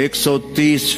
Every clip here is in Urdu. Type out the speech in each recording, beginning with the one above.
130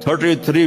33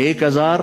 1000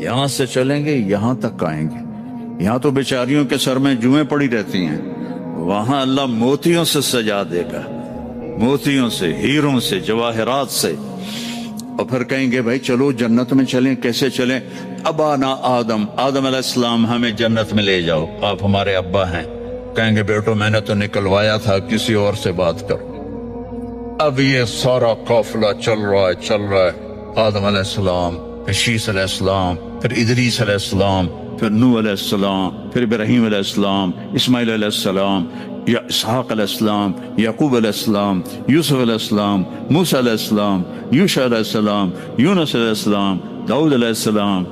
یہاں سے چلیں گے یہاں تک آئیں گے. یہاں تو بیچاریوں کے سر میں جوئیں پڑی رہتی ہیں، وہاں اللہ موتیوں سے سجا دے گا، موتیوں سے، ہیروں سے، جواہرات سے. اور پھر کہیں گے بھائی چلو جنت میں چلیں. کیسے چلیں؟ ابانا آدم علیہ السلام ہمیں جنت میں لے جاؤ، آپ ہمارے ابا ہیں. کہیں گے بیٹو میں نے تو نکلوایا تھا، کسی اور سے بات کرو. اب یہ سارا قافلہ چل رہا ہے. آدم علیہ السلام، پھر شیس علیہ السلام، پھر ادریس علیہ السلام، پھر نوح علیہ السلام، پھر ابراہیم علیہ السلام، اسماعیل علیہ السلام، یا اسحاق علیہ السلام، یعقوب علیہ السلام، یوسف علیہ السلام، موسیٰ علیہ السلام، یوشع علیہ السلام، یونس علیہ السلام، داؤد علیہ السلام،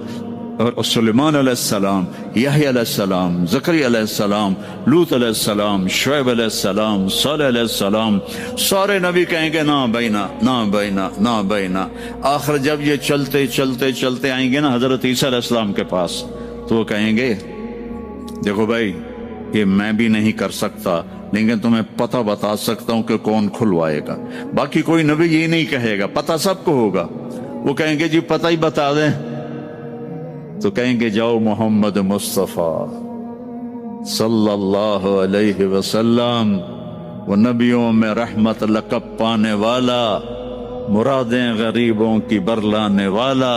اور سلیمان علیہ السلام، یحییٰ علیہ السلام، زکریا علیہ السلام، لوط علیہ السلام، شعیب علیہ السلام، صالح علیہ السلام. سارے نبی کہیں گے نا بینا نا بینا نا بینا. آخر جب یہ چلتے چلتے چلتے آئیں گے نا حضرت عیسیٰ علیہ السلام کے پاس، تو وہ کہیں گے دیکھو بھائی یہ میں بھی نہیں کر سکتا، لیکن تمہیں پتہ بتا سکتا ہوں کہ کون کھلوائے گا. باقی کوئی نبی یہ نہیں کہے گا، پتہ سب کو ہوگا. وہ کہیں گے جی پتہ ہی بتا دیں. تو کہیں گے جاؤ محمد مصطفیٰ صلی اللہ علیہ وسلم، وہ نبیوں میں رحمت لقب پانے والا، مرادیں غریبوں کی برلانے والا،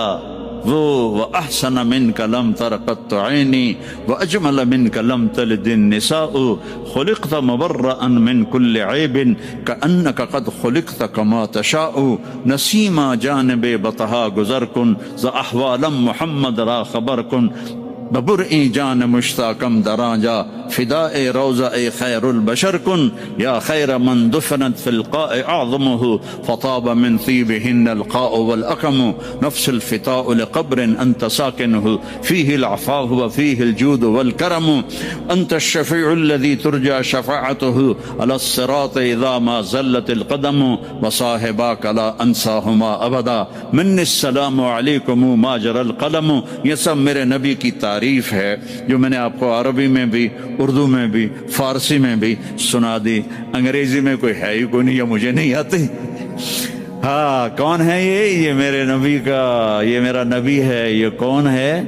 وہ وَأَحْسَنَ مِنْكَ لَمْ تَرَ قَطُّ عَيْنِي وَأَجْمَلَ مِنْكَ لَمْ تَلِدِ النِّسَاءُ خُلِقْتَ مُبَرَّأً مِنْ كُلِّ عَيْبٍ كَأَنَّكَ قَدْ خُلِقْتَ كَمَا تَشَاءُ نَسِيمَ جانب بطہا گزر کن ز احوالم محمد را خبر کن ببرئی جان مشتاقم دراجا فداء روضہ خیر البشر کن یا خیر من دفنت فی القاء اعظمہ فطاب من طیبہن القاء والاقم نفس الفتاء لقبر انت ساکنہ فیہ العفاء وفیہ الجود والکرم انت الشفیع الذي ترجى شفاعته على الصراط اذا ما زلت القدم وصاحباک لا انساہما ابدا من السلام علیکم ما جرى القلم. یہ سب میرے نبی کی تعریف ہے جو میں نے آپ کو عربی میں بھی، اردو میں بھی، فارسی میں بھی سنا دی. انگریزی میں کوئی ہے ہی کوئی نہیں، یا مجھے نہیں آتی. ہاں کون ہے یہ میرے نبی کا، یہ میرا نبی ہے. یہ کون ہے؟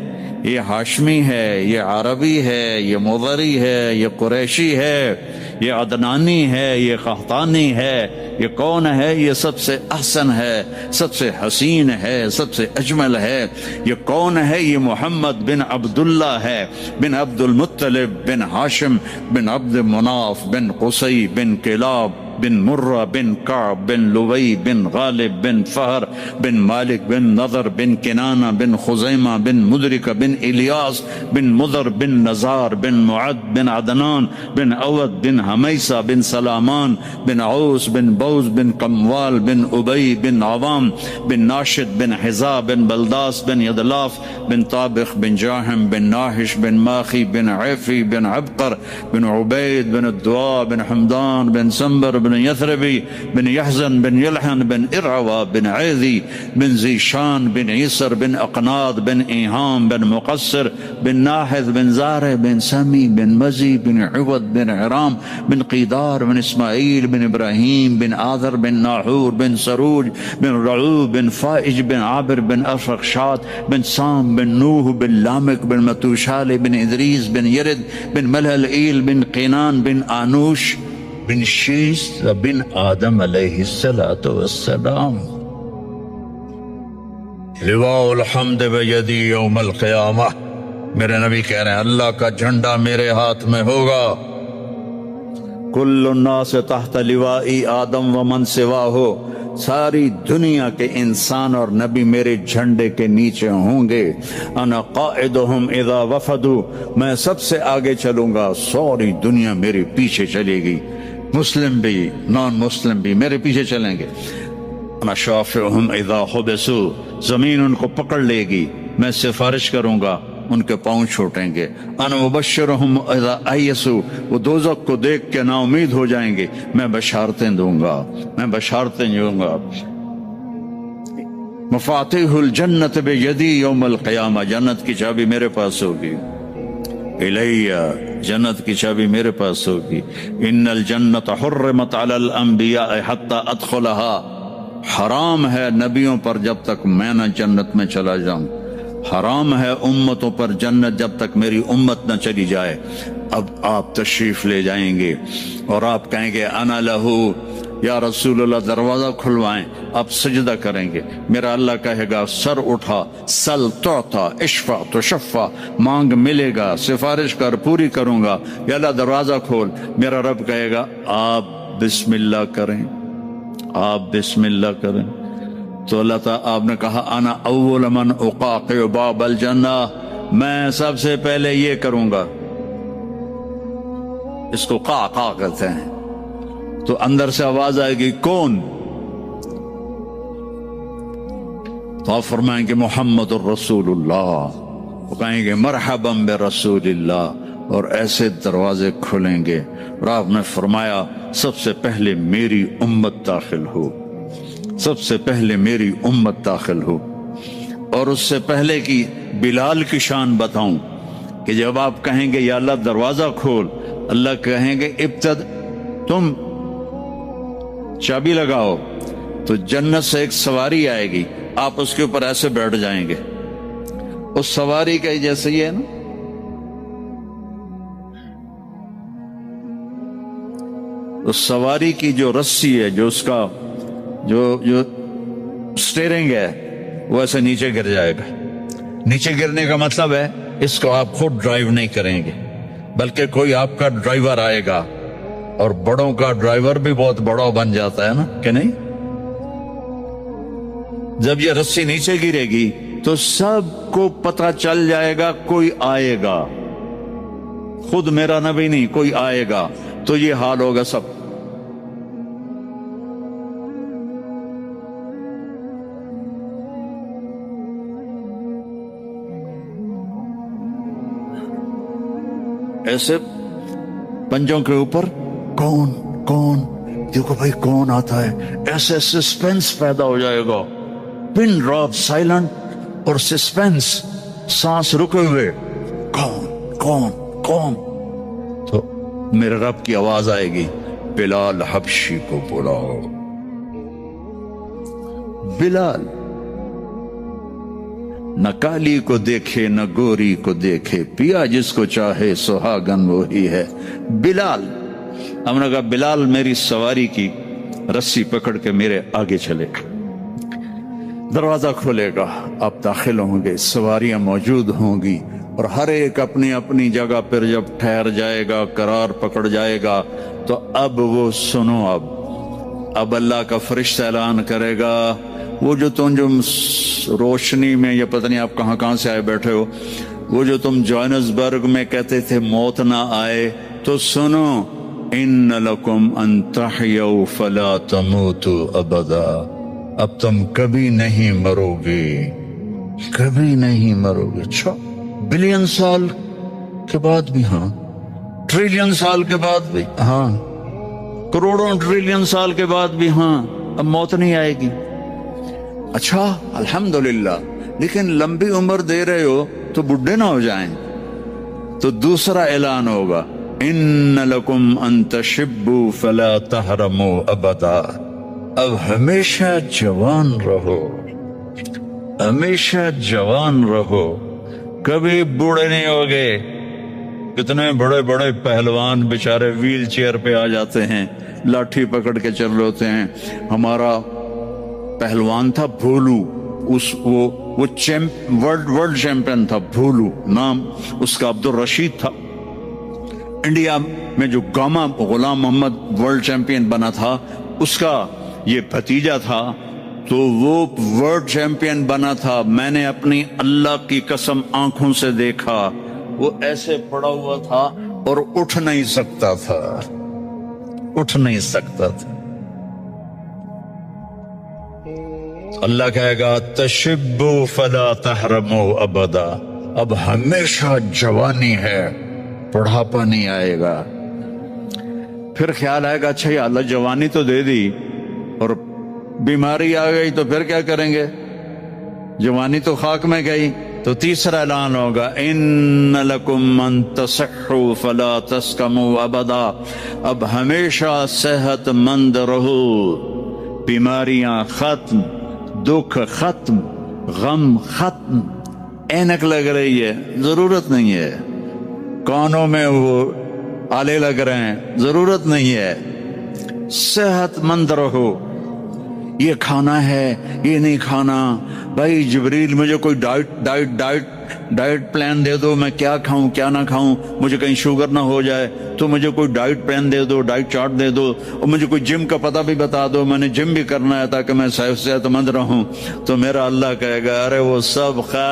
یہ ہاشمی ہے، یہ عربی ہے، یہ مضری ہے، یہ قریشی ہے، یہ عدنانی ہے، یہ قحطانی ہے. یہ کون ہے؟ یہ سب سے احسن ہے، سب سے حسین ہے، سب سے اجمل ہے. یہ کون ہے؟ یہ محمد بن عبداللہ ہے، بن عبد المطلب، بن ہاشم، بن عبد مناف، بن قصی، بن کلاب، بن مرہ، بن کعب، بن لوی، بن غالب، بن فہر، بن مالک، بن نضر، بن کنانہ، بن خزیمہ، بن مدرکہ، بن الیاس، بن مضر، بن نزار، بن معد، بن عدنان، بن عود، بن حمیسہ، بن سلامان، بن عوس، بن بوز، بن قموال، بن ابی، بن عوام، بن ناشد، بن حزا، بن بلداس، بن یدلاف، بن طابخ، بن جاہم، بن ناحش، بن ماخی، بن عیفی، بن عبقر، بن عبید، بن الدعاء، بن حمدان، بن سنبر، بن یثربی، بن یحزن، بن یلحن، بن ارعوا، بن عیذی، بن زیشان، بن عیسر، بن اقناد، بن ایہام، بن مقصر، بن ناحذ، بن زارع، بن سمی، بن مزی، بن عوض، بن عرام، بن قیدار، بن اسماعیل، بن ابراہیم، بن آذر، بن ناحور، بن سروج، بن رعوب، بن فائج، بن عابر، بن افرخشاد، بن سام، بن نوح، بن لامک، بن متوشال، بن ادریس، بن یرد، بن ملہلئیل، بن قینان، بن آنوش، بن شیس، بن آدم علیہ السلام. لواء الحمد بیدی یوم القیامہ. میرے نبی کہہ رہے ہیں اللہ کا جھنڈا میرے ہاتھ میں ہوگا. کل الناس تحت لوائی آدم ومن سواہ. ساری دنیا کے انسان اور نبی میرے جھنڈے کے نیچے ہوں گے. انا قائدہم اذا وفدوا. میں سب سے آگے چلوں گا، ساری دنیا میرے پیچھے چلے گی. مسلم بھی نان مسلم بھی میرے پیچھے چلیں گے. انا شافعہم اذا حبسوا. زمین ان کو پکڑ لے گی، میں سفارش کروں گا، ان کے پاؤں چھوٹیں گے. انا مبشرہم اذا ایسوا. وہ دوزخ کو دیکھ کے نا امید ہو جائیں گے، میں بشارتیں دوں گا، میں بشارتیں دوں گا. مفاتیح الجنت بیدی یوم القیامہ. جنت کی چابی میرے پاس ہوگی. الیہ. جنت کی چابی میرے پاس ہوگی. ان الجنت حرمت علی الانبیاء حتی ادخلها. حرام ہے نبیوں پر جب تک میں نہ جنت میں چلا جاؤں. حرام ہے امتوں پر جنت جب تک میری امت نہ چلی جائے۔ اب آپ تشریف لے جائیں گے اور آپ کہیں گے انا لہو، یا رسول اللہ دروازہ کھلوائیں، آپ سجدہ کریں گے، میرا اللہ کہے گا سر اٹھا، سل تعطا، اشفع تشفع، مانگ ملے گا، سفارش کر پوری کروں گا، یا اللہ دروازہ کھول، میرا رب کہے گا آپ بسم اللہ کریں، آپ بسم اللہ کریں۔ تو اللہ تعالیٰ آپ نے کہا انا اول من اقاقع باب الجنہ، میں سب سے پہلے یہ کروں گا، اس کو قاقع کہتے ہیں۔ تو اندر سے آواز آئے گی کون؟ تو آپ فرمائیں گے محمد الرسول اللہ، وہ کہیں گے مرحبا برسول اللہ، اور ایسے دروازے کھلیں گے۔ اور آپ نے فرمایا سب سے پہلے میری امت داخل ہو، سب سے پہلے میری امت داخل ہو۔ اور اس سے پہلے کی بلال کی شان بتاؤں کہ جب آپ کہیں گے یا اللہ دروازہ کھول، اللہ کہیں گے تم چابی لگاؤ، تو جنت سے ایک سواری آئے گی، آپ اس کے اوپر ایسے بیٹھ جائیں گے، اس سواری کا جیسے ہی ہے نا، اس سواری کی جو رسی ہے، جو اس کا جو سٹیئرنگ ہے، وہ ایسے نیچے گر جائے گا۔ نیچے گرنے کا مطلب ہے اس کو آپ خود ڈرائیو نہیں کریں گے، بلکہ کوئی آپ کا ڈرائیور آئے گا، اور بڑوں کا ڈرائیور بھی بہت بڑا بن جاتا ہے نا کہ نہیں؟ جب یہ رسی نیچے گرے گی تو سب کو پتہ چل جائے گا کوئی آئے گا، خود میرا نبی نہیں، کوئی آئے گا، تو یہ حال ہوگا سب۔ ایسے پنجوں کے اوپر کون کون، دیکھو بھائی کون آتا ہے، ایسے سسپینس پیدا ہو جائے گا، پن ڈراپ سائلنٹ اور سسپینس، سانس رکے ہوئے، کون کون کون؟ تو میرے رب کی آواز آئے گی بلال حبشی کو بلاؤ۔ بلال نہ کالی کو دیکھے نہ گوری کو دیکھے، پیا جس کو چاہے سہاگن وہی ہے۔ بلال، ہم نے کہا بلال میری سواری کی رسی پکڑ کے میرے آگے چلے گا، دروازہ کھولے گا، آپ داخل ہوں گے، سواریاں موجود ہوں گی، اور ہر ایک اپنی اپنی جگہ پر جب ٹھہر جائے گا، قرار پکڑ جائے گا، تو اب وہ سنو، اب اللہ کا فرشتہ اعلان کرے گا، وہ جو تم روشنی میں، یا پتہ نہیں آپ کہاں کہاں سے آئے بیٹھے ہو، وہ جو تم جوہانسبرگ میں کہتے تھے موت نہ آئے، تو سنو، ان لکم ان تحیوا فلا تموتوا ابدا، اب تم کبھی نہیں مرو گے، کبھی نہیں مرو گے۔ اچھا، بلین سال کے بعد بھی ہاں، ٹریلین سال کے بعد بھی ہاں، کروڑوں ٹریلین سال کے بعد بھی ہاں، اب موت نہیں آئے گی۔ اچھا الحمدللہ، لیکن لمبی عمر دے رہے ہو تو بڈھے نہ ہو جائیں، تو دوسرا اعلان ہوگا ان لکم ان تشبوا فلا تحرموا ابدا، اب ہمیشہ جوان رہو، ہمیشہ جوان رہو، کبھی بوڑھے نہیں ہوگے۔ کتنے بڑے بڑے پہلوان بیچارے ویل چیئر پہ آ جاتے ہیں، لاٹھی پکڑ کے چل رہے ہوتے ہیں۔ ہمارا پہلوان تھا بھولو، وہ ورلڈ چیمپئن تھا، بھولو نام اس کا، عبد الرشید تھا۔ انڈیا میں جو گاما غلام محمد ورلڈ چیمپئن بنا تھا، اس کا یہ بھتیجا تھا، تو وہ ورلڈ چیمپئن بنا تھا۔ میں نے اپنی اللہ کی قسم آنکھوں سے دیکھا، وہ ایسے پڑا ہوا تھا اور اٹھ نہیں سکتا تھا، اٹھ نہیں سکتا تھا۔ اللہ کہے گا تشبوا فلا تحرموا ابدا، اب ہمیشہ جوانی ہے، بڑھاپا نہیں آئے گا۔ پھر خیال آئے گا اچھا یا اللہ جوانی تو دے دی اور بیماری آ گئی تو پھر کیا کریں گے، جوانی تو خاک میں گئی۔ تو تیسرا اعلان ہوگا ان لکم ان تصحوا فلا تسقموا ابدا، اب ہمیشہ صحت مند رہو، بیماریاں ختم، دکھ ختم، غم ختم، اینک لگ رہی ہے، ضرورت نہیں ہے. کانوں میں وہ آلے لگ رہے ہیں، ضرورت نہیں ہے. صحت مند رہو. یہ کھانا ہے، یہ نہیں کھانا. بھائی جبریل مجھے کوئی ڈائٹ پلان دے دو، میں کیا کھاؤں کیا نہ کھاؤں، مجھے کہیں شوگر نہ ہو جائے. تو مجھے کوئی ڈائٹ پلان دے دو، ڈائٹ چارٹ دے دو، اور مجھے کوئی جم کا پتہ بھی بتا دو، میں نے جم بھی کرنا ہے تاکہ میں صحت مند رہوں. تو میرا اللہ کہے گا ارے وہ سب خیر